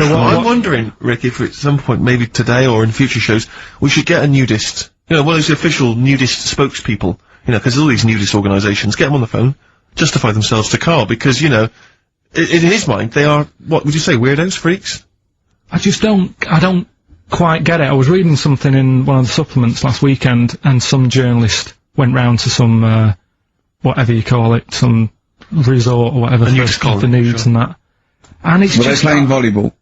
So I'm wondering, Rick, if at some point, maybe today or in future shows, we should get a nudist. You know, one of those official nudist spokespeople. You know, because all these nudist organisations, get them on the phone, justify themselves to Carl, because, you know, in his mind, they are, what would you say, weirdos, freaks? I don't quite get it. I was reading something in one of the supplements last weekend, and some journalist went round to some, whatever you call it, some resort or whatever, for nudes and that. And it's Were they playing volleyball?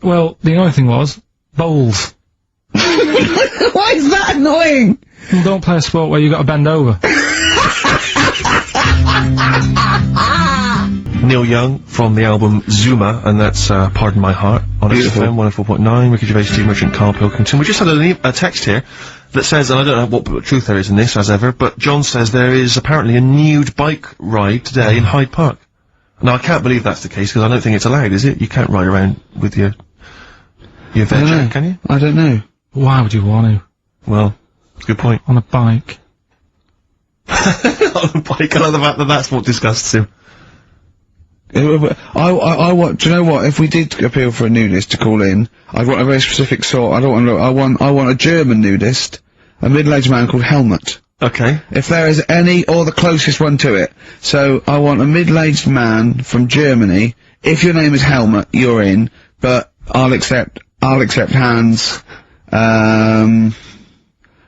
Well, the only thing was, bowls. Why is that annoying? Well, don't play a sport where you got to bend over. Neil Young from the album Zuma, and that's Pardon My Heart on XFM 104.9. Ricky Gervais, Steve Merchant, Karl Pilkington. We just had a text here that says, and I don't know what truth there is in this, as ever, but John says there is apparently a nude bike ride today in Hyde Park. Now, I can't believe that's the case, because I don't think it's allowed, is it? You can't ride around with your veg, can you? I don't know. Why would you want to? Well, good point. On a bike. On a bike, I love the fact that that's what disgusts him. I want, do you know what, if we did appeal for a nudist to call in, I'd want a very specific sort, I want a German nudist, a middle-aged man called Helmut. Okay. If there is any, or the closest one to it. So, I want a middle-aged man from Germany, if your name is Helmut, you're in, but I'll accept hands,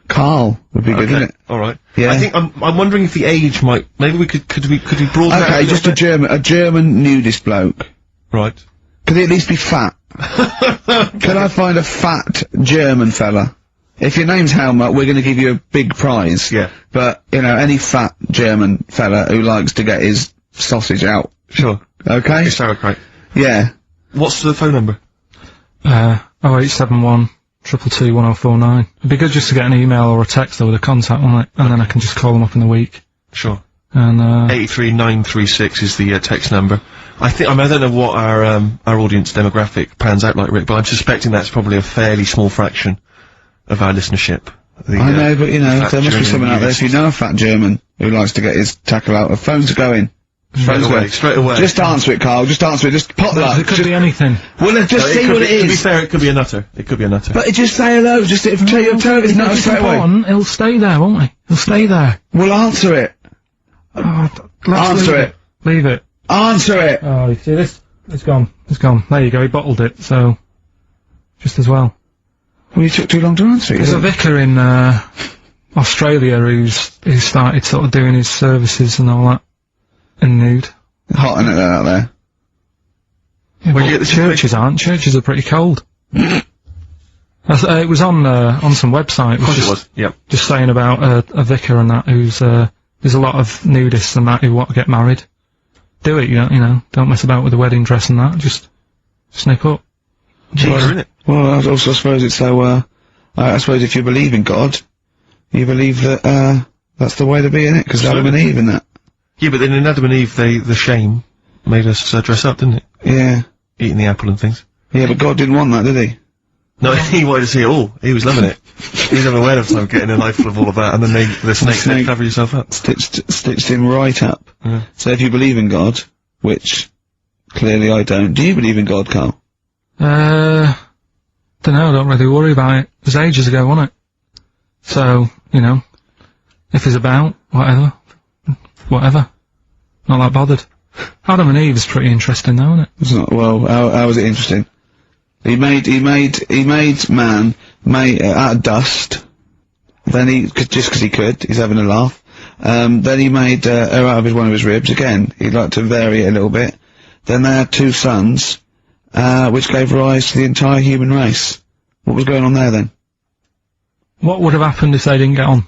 Carl would be good, wouldn't it? Alright. Yeah. I think, I'm wondering if the age might, maybe we could we broaden that out? Okay, just a German nudist bloke. Right. Could he at least be fat? Can I find a fat German fella? If your name's Helmut, we're gonna give you a big prize. Yeah. But, you know, any fat German fella who likes to get his sausage out. Sure. Okay? It's sauerkraut. Yeah. What's the phone number? 0871 222 1049. It'd be good just to get an email or a text with a contact on it, and then I can just call them up in the week. Sure. And 83936 is the text number. I don't know what our audience demographic pans out like, Rick, but I'm suspecting that's probably a fairly small fraction of our listenership. I know, but you know, there must be someone out there, if you know a fat German who likes to get his tackle out, the phone's going. Straight away. Just answer it, Carl, just answer it, just pop that. It could be anything. Well, then just see what it is. To be fair, it could be a nutter. It could be a nutter. But just say hello, just tell his nutter straight away. He'll stay there, won't he? He'll stay there. Well, answer it. Answer it. Leave it. Answer it. Oh, you see this? It's gone. It's gone. There you go, he bottled it, so... just as well. Well, you took too long to answer it. There's a vicar in, Australia who started sort of doing his services and all that. In nude. Hot, isn't it, out there? Yeah, well, the churches aren't. Churches are pretty cold. It was on some website. It was. Yep. Just saying about a vicar and that who's there's a lot of nudists and that who want to get married. Do it, you know. Don't mess about with the wedding dress and that. Just snip up. Isn't it? Well, I also suppose it's so. I suppose if you believe in God, you believe that that's the way to be in it, because Adam and Eve and that. Yeah, but then in Adam and Eve, the shame made us dress up, didn't it? Yeah. Eating the apple and things. Yeah, but God didn't want that, did he? No, he wanted to see it all. He was loving it. He was having a whale of time getting a life full of all of that, and then the snake said, cover yourself up. Stitched him right up. Yeah. So if you believe in God, which clearly I don't, do you believe in God, Carl? Dunno, I don't really worry about it. It was ages ago, wasn't it? So, you know, if he's about, whatever. Not that bothered. Adam and Eve is pretty interesting though, isn't it? It's not, well, how is it interesting? He made man, out of dust. Then just 'cause he could, he's having a laugh. Then he made, her out of one of his ribs, again, he'd like to vary it a little bit. Then they had 2 sons, which gave rise to the entire human race. What was going on there then? What would have happened if they didn't get on?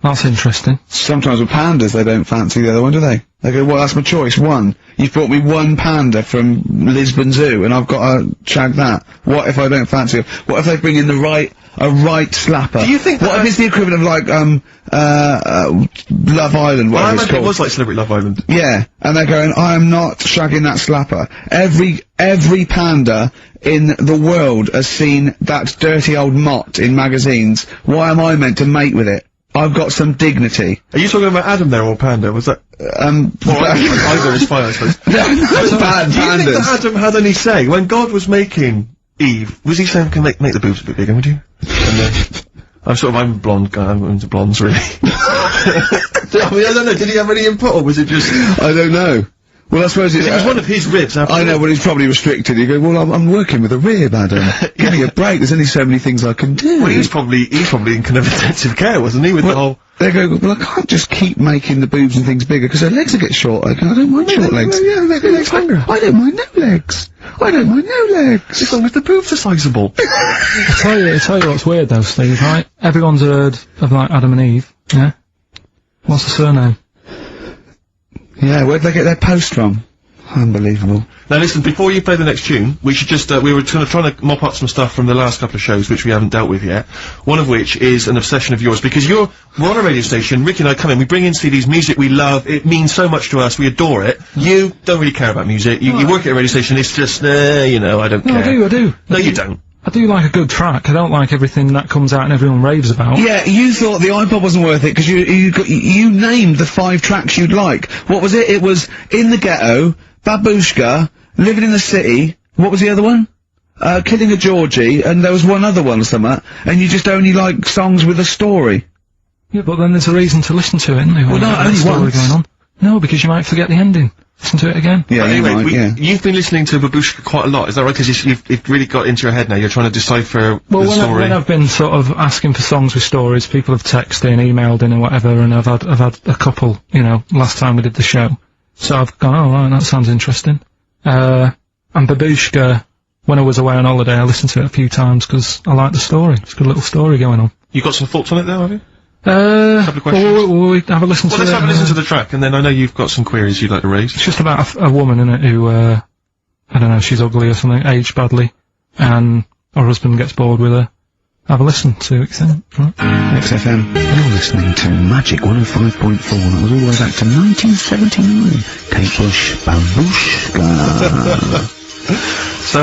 That's interesting. Sometimes with pandas, they don't fancy the other one, do they? They go, well, that's my choice, one. You've brought me one panda from Lisbon Zoo, and I've got to shag that. What if I don't fancy it? What if they bring in a right slapper? Do you think what if it's the equivalent of like, Love Island, well, whatever it's called? It was like Celebrity Love Island. Yeah, and they're going, I am not shagging that slapper. Every panda in the world has seen that dirty old mott in magazines. Why am I meant to mate with it? I've got some dignity. Are you talking about Adam there or Panda? Was that? Well, either is fine, I suppose. Bad Do you think pandas. that Adam had any say when God was making Eve? Was he saying, "Can make the boobs a bit bigger, would you?" And then I'm a blonde guy. I'm into blondes, really. I mean, I don't know. Did he have any input, or was it just? I don't know. Well, I suppose It was one of his ribs. I know, but he's probably restricted. You go, well, I'm working with a rib, Adam. Give me a break. There's only so many things I can do. Well, he's probably in kind of intensive care, wasn't he? With the whole. They go, well, I can't just keep making the boobs and things bigger because their legs will get shorter. I don't mind short legs. Yeah, make their legs longer. I don't mind no legs. I don't mind no legs. As long as the boobs are sizable. I tell you what's weird though, Steve, right? Everyone's heard of, like, Adam and Eve, yeah? What's the surname? Yeah, where'd they get their post from? Unbelievable. Now listen, before you play the next tune, we should just, we were trying to mop up some stuff from the last couple of shows which we haven't dealt with yet. One of which is an obsession of yours, because we're on a radio station, Ricky and I come in, we bring in CDs, music we love, it means so much to us, we adore it. You don't really care about music, you work at a radio station, it's just, you know, I don't care. I do. No, you don't. I do like a good track. I don't like everything that comes out and everyone raves about. Yeah, you thought the iPod wasn't worth it because you named the 5 tracks you'd like. What was it? It was In the Ghetto, Babushka, Living in the City, what was the other one? Killing a Georgie, and there was one other one or something, and you just only like songs with a story. Yeah, but then there's a reason to listen to it, isn't there? Well, no, only once. Going on. No, because you might forget the ending. Listen to it again. Yeah, anyway, you've been listening to Babushka quite a lot, is that right? Because you've really got into your head now, you're trying to decipher the story. When I've been sort of asking for songs with stories, people have texted in, emailed in and whatever, and I've had a couple, you know, last time we did the show. So I've gone, oh right, that sounds interesting. And Babushka, when I was away on holiday, I listened to it a few times because I like the story. It's a good little story going on. You got some thoughts on it there, have you? Couple of questions. We'll have a listen to it. Let's have a listen to the track, and then I know you've got some queries you'd like to raise. It's just about a woman in it who, I don't know, she's ugly or something, aged badly, and her husband gets bored with her. Have a listen to what you think. Right. XFM, you're listening to Magic 105.4, that was all the way back to 1979. Kate Bush, Babushka. So,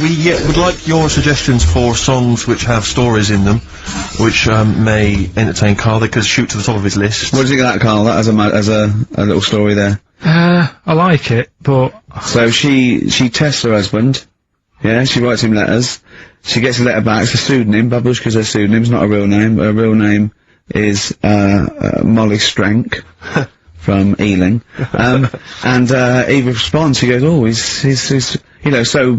we would like your suggestions for songs which have stories in them, which may entertain Carl. They could shoot to the top of his list. What do you think of that, Carl? That has a little story there. I like it, but... So she tests her husband. Yeah, she writes him letters. She gets a letter back. It's a pseudonym. Babushka's her pseudonym. It's not a real name. Her real name is Molly Strank from Ealing. And he responds. He goes, "Oh, he's you know." So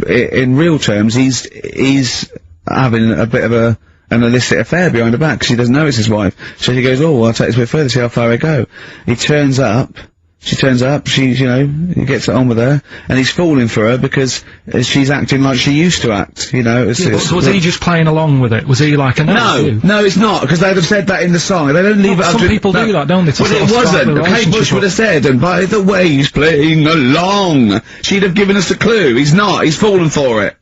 in real terms, he's having a bit of an illicit affair behind her back because she doesn't know it's his wife. So she goes, "Oh, well, I'll take this a bit further, see how far I go." He turns up. She turns up, he gets it on with her, and he's falling for her because she's acting like she used to act, you know. Was he just playing along with it? Was he like, No, it's not, because they'd have said that in the song. They don't leave it up to... Some people do that, don't they? Well, it wasn't. Kate Bush would have said, and by the way, he's playing along. She'd have given us a clue. He's not. He's fallen for it.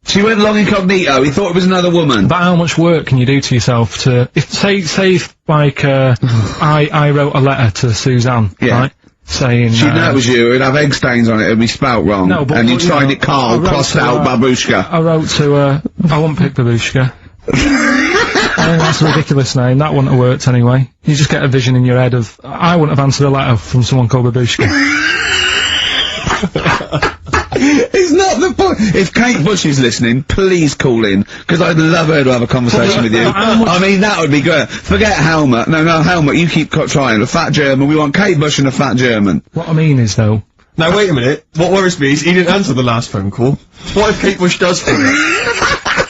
She went along incognito. He thought it was another woman. But how much work can you do to yourself to, say if like, I wrote a letter to Suzanne, right? Saying, she'd know it was you, it'd have egg stains on it, it'd be spelt wrong. No, but, and you'd sign it Carl, crossed out Babushka. I wrote to her, I won't pick Babushka. That's a ridiculous name, that wouldn't have worked anyway. You just get a vision in your head of, I wouldn't have answered a letter from someone called Babushka. It's not the point. If Kate Bush is listening, please call in, because I'd love her to have a conversation with you. I mean, that would be good. Forget Helmut. No, Helmut, you keep trying. A fat German. We want Kate Bush and a fat German. What I mean is, though... Now, wait a minute. What worries me is he didn't answer the last phone call. What if Kate Bush does for it?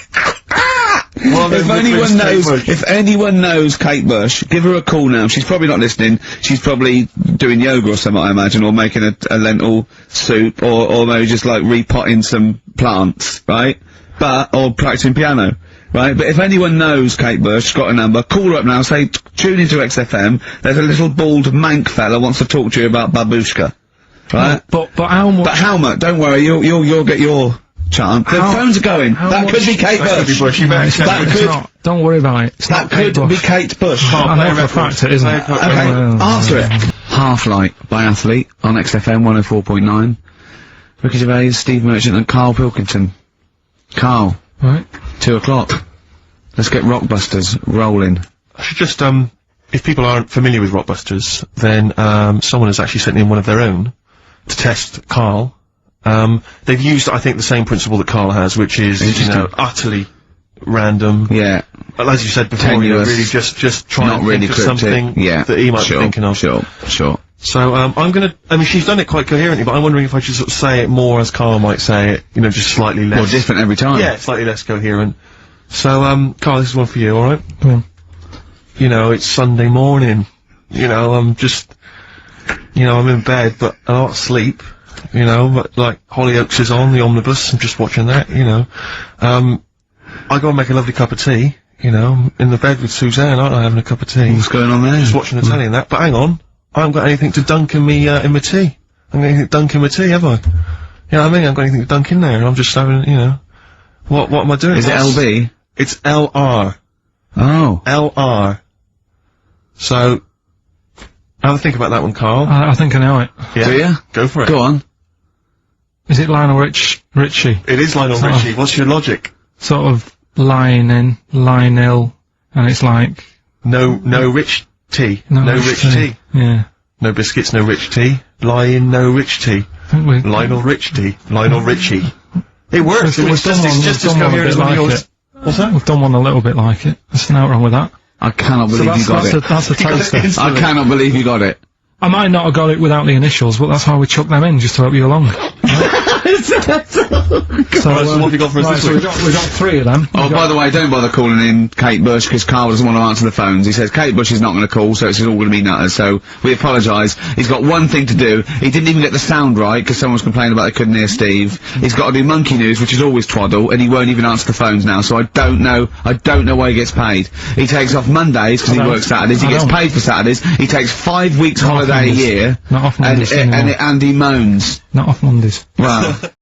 If anyone knows Kate Bush, give her a call now. She's probably not listening. She's probably doing yoga or something, I imagine, or making a lentil soup, or maybe just like repotting some plants, right? Or practicing piano, right? But if anyone knows Kate Bush, got a number, call her up now, say, tune into XFM, there's a little bald mank fella wants to talk to you about Babushka. Right? But how much... But Helmut, don't worry, you'll get your... chance. The phones are going. That could be Kate Bush. Don't worry about it. That could be Kate Bush. I know for a fact it isn't. Okay, answer it. Half Light by Athlete on XFM 104.9. Ricky Gervais, Steve Merchant and Karl Pilkington. Carl. Right. 2 o'clock. Let's get Rockbusters rolling. I should just, if people aren't familiar with Rockbusters, then, someone has actually sent in one of their own to test Karl. They've used, I think, the same principle that Karl has, which is, you know, utterly random. Yeah. As you said before, you know, really just try not and really think of something that he might be thinking of. Sure. So, I'm gonna, I mean, she's done it quite coherently, but I'm wondering if I should sort of say it more as Karl might say it, you know, just slightly less. More different every time. Yeah, slightly less coherent. So, Karl, this is one for you, alright? Go on. You know, it's Sunday morning. You know, I'm just, you know, I'm in bed, but I don't sleep. You know, but, like, Hollyoaks is on, the omnibus, I'm just watching that, you know. I go and make a lovely cup of tea, you know, in the bed with Suzanne, aren't I, having a cup of tea. What's going on there? Just watching the telly and that, but hang on, I haven't got anything to dunk in me, in my tea. I haven't got anything to dunk in my tea, have I? You know what I mean? I haven't got anything to dunk in there, and I'm just having, you know, what am I doing? Is it LB? It's LR. Oh. LR. So, have a think about that one, Karl. I think I know it. Yeah. Do you? Go for it. Go on. Is it Lionel Richie? It is Lionel Richie. What's your logic? Sort of Lionel, and it's like... No rich tea. No rich tea. Yeah. No biscuits, no rich tea. No rich tea. I think we... Lionel Rich tea. Lionel Richie. It works. We've It's done one- just we've as done one a coherent bit as one of like yours. it. What's that? We've done one a little bit like it. There's nothing wrong with that. I cannot So believe you got it. that's a taster. I cannot believe you got it. I might not have got it without the initials, but that's why we chucked them in, just to help you along. So, what have you got for us right, this so week? we got three of them. Oh, by the way, don't bother calling in Kate Bush, because Karl doesn't want to answer the phones. He says Kate Bush is not going to call, so it's all going to be nutters, so we apologise. He's got one thing to do. He didn't even get the sound right, because someone was complaining about they couldn't hear Steve. He's got to do Monkey News, which is always twaddle, and he won't even answer the phones now, so I don't know why he gets paid. He takes off Mondays, because he works Saturdays. He gets paid for Saturdays. He takes 5 weeks holiday a year. Not off Mondays anymore. And he moans. Not off Mondays. Wow.